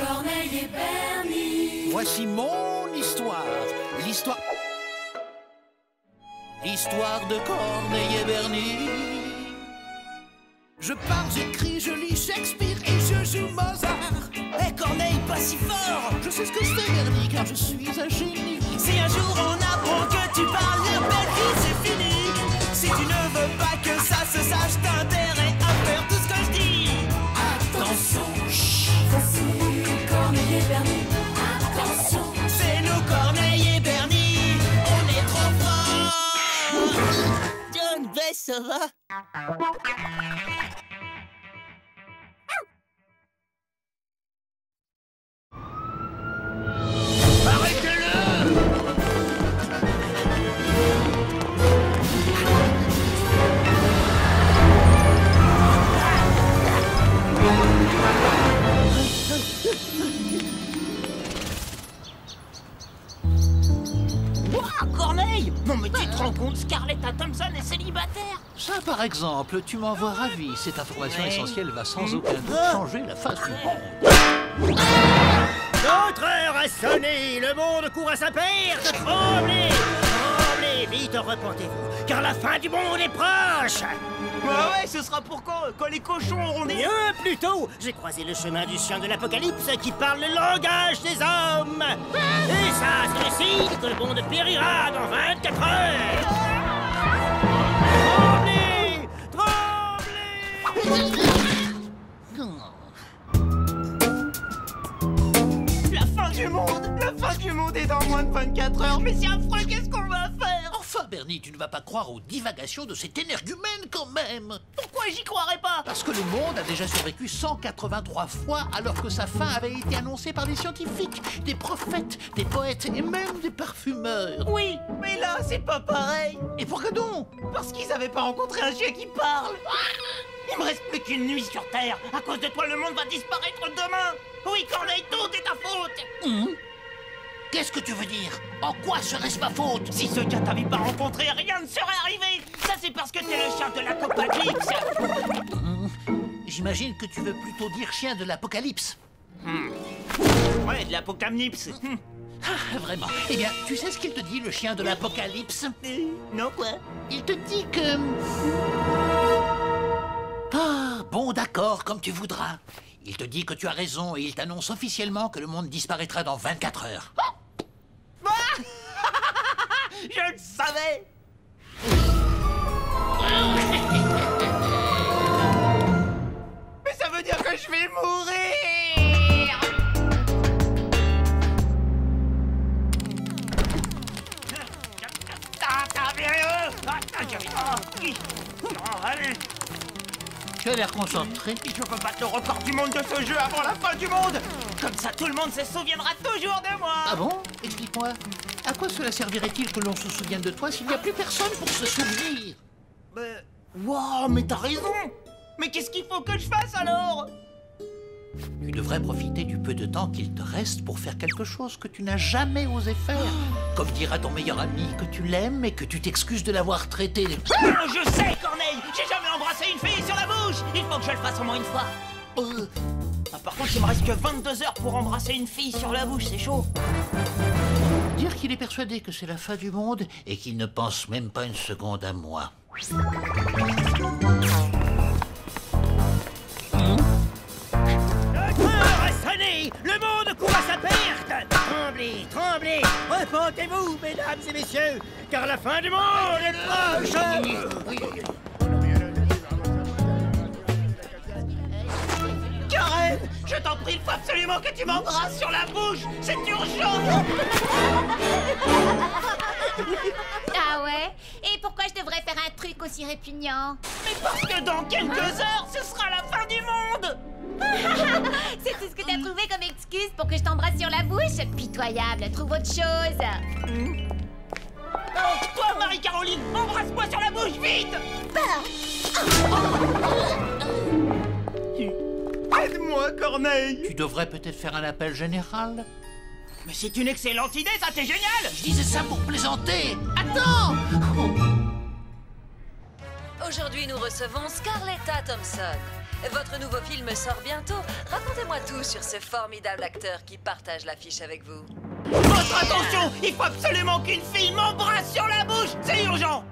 Corneille et Bernie. Voici mon histoire. L'histoire de Corneille et Bernie. Je parle, j'écris, je lis Shakespeare et je joue Mozart. Eh Corneille, pas si fort! Je sais ce que je fais, Bernie, car je suis un génie. Si un jour on apprend que tu parles la belle vie, c'est fini. Si tu ne veux pas que ça se sache, t'as intérêt à faire tout ce que je dis. Attention, voici Corneille et Bernie. Attention, C'est nous Corneille et Bernie, on est trop forts. John, ben ça va? Corneille! Non mais tu te rends compte, Scarlett Thompson est célibataire? Ça, par exemple, tu m'en vois ravi. Cette information essentielle va sans aucun doute changer la face du monde. Notre heure a sonné, le monde court à sa perte. Tremblez, tremblez, vite repentez-vous, car la fin du monde est proche. Ouais, ce sera pour quand les cochons auront des... Bien plus tôt, j'ai croisé le chemin du chien de l'apocalypse qui parle le langage des hommes. Et ça, c'est le signe que le monde périra dans 24 heures. Tremblez, tremblez. La fin du monde est dans moins de 24 heures, mais c'est affreux, qu'est-ce qu'on va faire? Enfin, Bernie, tu ne vas pas croire aux divagations de cet énergumène quand même. Pourquoi j'y croirais pas? Parce que le monde a déjà survécu 183 fois alors que sa fin avait été annoncée par des scientifiques, des prophètes, des poètes et même des parfumeurs. Oui, mais là, c'est pas pareil. Et pourquoi donc? Parce qu'ils avaient pas rencontré un chien qui parle. Il me reste plus qu'une nuit sur Terre. À cause de toi, le monde va disparaître demain. Oui, Corneille, tout est ta faute. Qu'est-ce que tu veux dire? En quoi serait-ce ma faute? Si ce gars t'avait pas rencontré, rien ne serait arrivé. Ça, c'est parce que t'es le chien de l'apocalypse. J'imagine que tu veux plutôt dire chien de l'apocalypse. Ouais, de l'apocalypse. Ah, vraiment. Eh bien, tu sais ce qu'il te dit, le chien de l'apocalypse? Non, quoi? Il te dit que... Ah, bon, d'accord, comme tu voudras. Il te dit que tu as raison et il t'annonce officiellement que le monde disparaîtra dans 24 heures. Je le savais. Mais ça veut dire que je vais mourir. Allez. Tu as l'air concentré. Je peux battre le record du monde de ce jeu avant la fin du monde. Comme ça, tout le monde se souviendra toujours de moi. Ah bon? Explique-moi. À quoi cela servirait-il que l'on se souvienne de toi s'il n'y a plus personne pour se souvenir? Wow, mais t'as raison. Mais qu'est-ce qu'il faut que je fasse alors? Tu devrais profiter du peu de temps qu'il te reste pour faire quelque chose que tu n'as jamais osé faire. Comme dira ton meilleur ami que tu l'aimes et que tu t'excuses de l'avoir traité. Je sais, Corneille. J'ai jamais embrassé une fille sur la bouche. Il faut que je le fasse au moins une fois. Par contre, il me reste que 22 heures pour embrasser une fille sur la bouche, c'est chaud. Dire qu'il est persuadé que c'est la fin du monde et qu'il ne pense même pas une seconde à moi. Notre heure a sonné, le monde court à sa perte. Tremblez, tremblez, repentez-vous, mesdames et messieurs, car la fin du monde est proche. Karen, je t'en prie, il faut absolument que tu m'embrasses sur la bouche. C'est urgent. Ah ouais? Et pourquoi je devrais faire un truc aussi répugnant? Mais parce que dans quelques heures, ce sera la fin du monde. C'est tout ce que t'as trouvé comme excuse pour que je t'embrasse sur la bouche? Pitoyable, trouve autre chose. Oh, toi, Marie-Caroline, embrasse-moi sur la bouche, vite. Aide-moi, Corneille. Tu devrais peut-être faire un appel général. Mais c'est une excellente idée, ça, c'est génial. Je disais ça pour plaisanter. Attends! Aujourd'hui, nous recevons Scarlett Thompson. Votre nouveau film sort bientôt. Racontez-moi tout sur ce formidable acteur qui partage l'affiche avec vous. Votre attention! Il faut absolument qu'une fille m'embrasse sur la bouche! C'est urgent!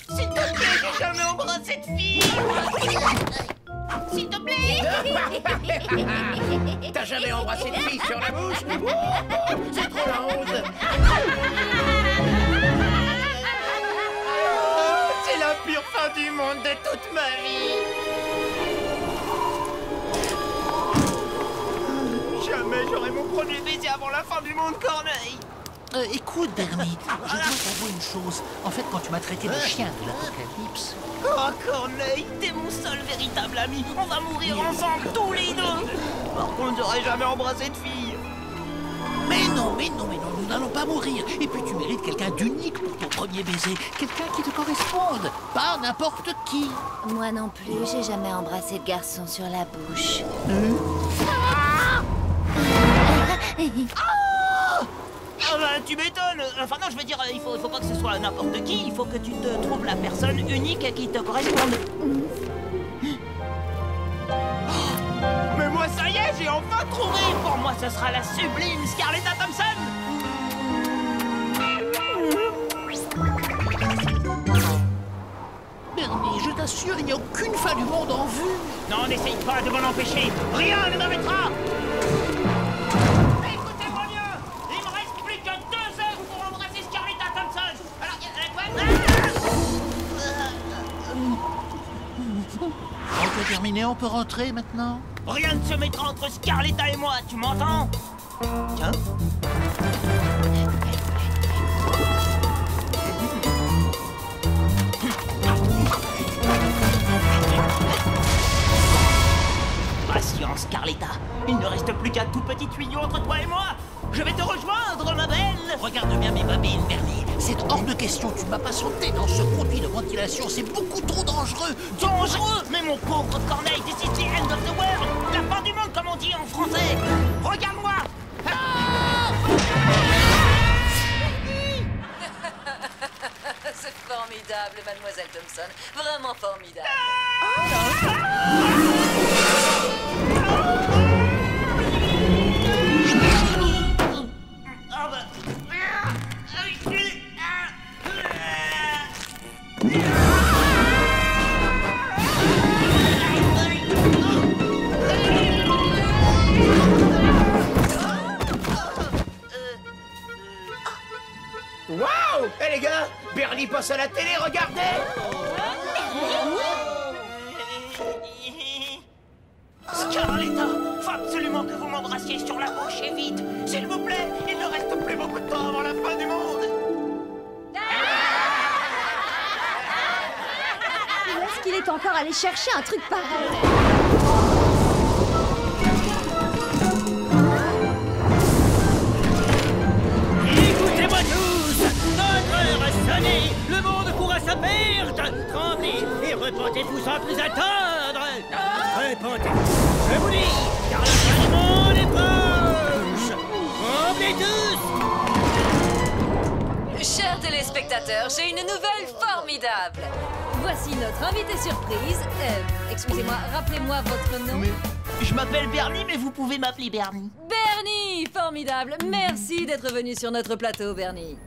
S'il te plaît, j'ai jamais embrassé de fille! S'il te plaît. T'as jamais embrassé de fille sur la bouche? C'est trop la honte! C'est la pire fin du monde de toute ma vie! Jamais j'aurai mon premier baiser avant la fin du monde, Corneille! Écoute, Bernie, je dois t'avouer une chose. En fait, quand tu m'as traité de chien de l'apocalypse... Oh, Corneille, t'es mon seul véritable ami. On va mourir ensemble, tous les deux. Par contre, j'aurais jamais embrassé de fille. Mais non, nous n'allons pas mourir. Et puis tu mérites quelqu'un d'unique pour ton premier baiser. Quelqu'un qui te corresponde, pas n'importe qui. Moi non plus, j'ai jamais embrassé de garçon sur la bouche. Ah bah, tu m'étonnes. Enfin non, je veux dire, il faut pas que ce soit n'importe qui. Il faut que tu te trouves la personne unique qui te corresponde. Mais moi, ça y est, j'ai enfin trouvé. Pour moi, ce sera la sublime Scarletta Thompson. Bernie, je t'assure, il n'y a aucune fin du monde en vue. Non, n'essaye pas de m'en empêcher. Rien ne m'arrêtera. Écoutez-moi bien. Il me reste plus que 2 heures pour embrasser Scarletta Thompson. Alors, quoi? On peut terminer, on peut rentrer maintenant. Rien ne se mettra entre Scarletta et moi, tu m'entends? Tiens. Patience, Scarletta. Il ne reste plus qu'un tout petit tuyau entre toi et moi. Je vais te rejoindre, ma belle. Regarde bien mes babines, Bernie. C'est hors de question, tu ne vas pas sauter dans ce produit de ventilation, c'est beaucoup trop dangereux. Dangereux? Mais mon pauvre Corneille, this is the end of the world. La fin du monde, comme on dit en français. Regarde-moi. C'est formidable, mademoiselle Thompson. Vraiment formidable. Waouh! Eh les gars, Bernie passe à la télé, regardez! Scarletta, faut absolument que vous m'embrassiez sur la bouche et vite. S'il vous plaît, il ne reste plus beaucoup de temps avant la fin du monde. Où est-ce qu'il est encore allé chercher un truc pareil? Écoutez-moi tous! Notre heure a sonné! Le monde court à sa perte! Tremblez et repentez-vous sans plus attendre! Repentez-vous, je vous dis, car la fin du monde est proche! Tremblez tous! Chers téléspectateurs, j'ai une nouvelle formidable. Voici notre invité surprise. Excusez-moi, rappelez-moi votre nom. Je m'appelle Bernie, mais vous pouvez m'appeler Bernie. Bernie, formidable. Merci d'être venu sur notre plateau, Bernie.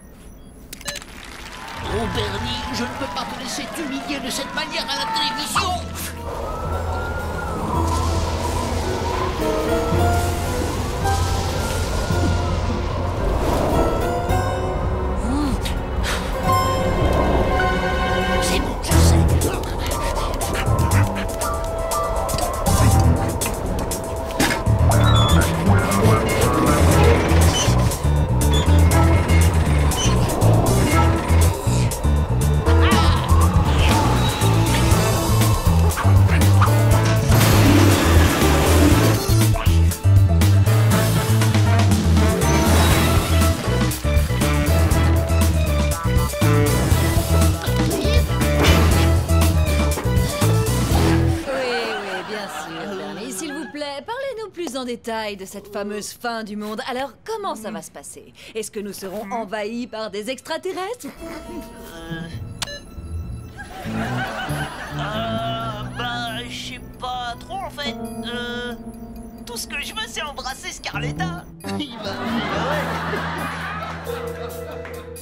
Oh Bernie, je ne peux pas te laisser t'humilier de cette manière à la télévision. C'est bon, je sais. En détail de cette fameuse fin du monde. Alors, comment ça va se passer? Est-ce que nous serons envahis par des extraterrestres? fait, tout ce que je veux, c'est embrasser Scarletta.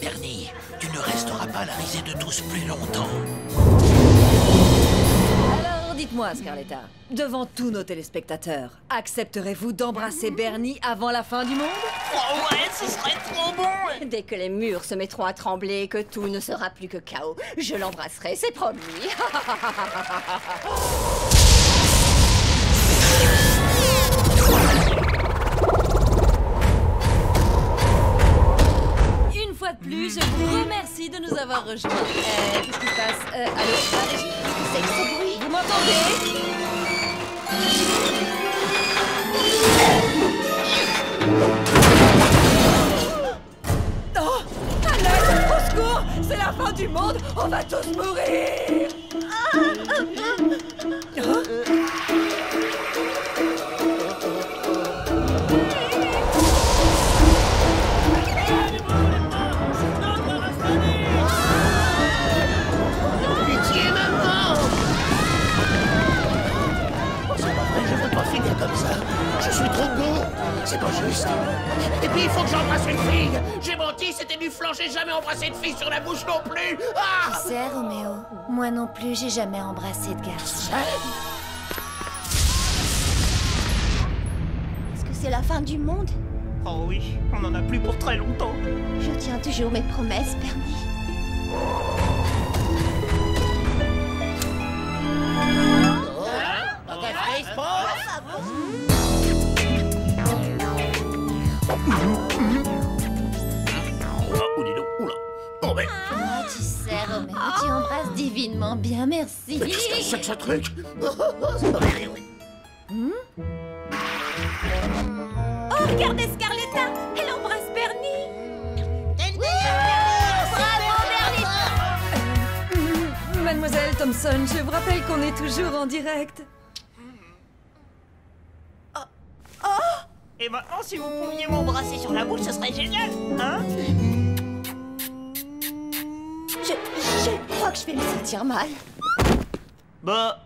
Bernie, tu ne resteras pas à la risée de tous plus longtemps. Alors, dites-moi, Scarletta, devant tous nos téléspectateurs, accepterez-vous d'embrasser Bernie avant la fin du monde? Oh ouais, ce serait trop bon. Dès que les murs se mettront à trembler et que tout ne sera plus que chaos, je l'embrasserai, c'est promis. Une fois de plus, je vous remercie de nous avoir rejoints. Qu'est-ce qui se passe? Allô, la régie? C'est que ce bruit. Vous m'entendez? Oh! À l'aide! Au secours! C'est la fin du monde! On va tous mourir! Pitié, maman! C'est pas vrai, je veux pas finir comme ça. Je suis trop beau. C'est pas juste. Et puis, il faut que j'embrasse une fille. J'ai menti, c'était du flanc, j'ai jamais embrassé une fille sur la bouche non plus. Ah! Tu sais, Roméo, moi non plus, j'ai jamais embrassé de garçon. Est-ce que c'est la fin du monde? Oh oui, on en a plus pour très longtemps. Je tiens toujours mes promesses, Bernie. Oh, mais Ah, tu sais, Roméo, tu embrasses divinement bien, merci. qu'est-ce que c'est que ce truc? Oh, regardez Scarletta, elle embrasse Bernie. Bravo, Bernie. Mademoiselle Thompson, je vous rappelle qu'on est toujours en direct. Et maintenant, si vous pouviez m'embrasser sur la bouche, ce serait génial, hein? Je crois que je vais me sentir mal. Bah,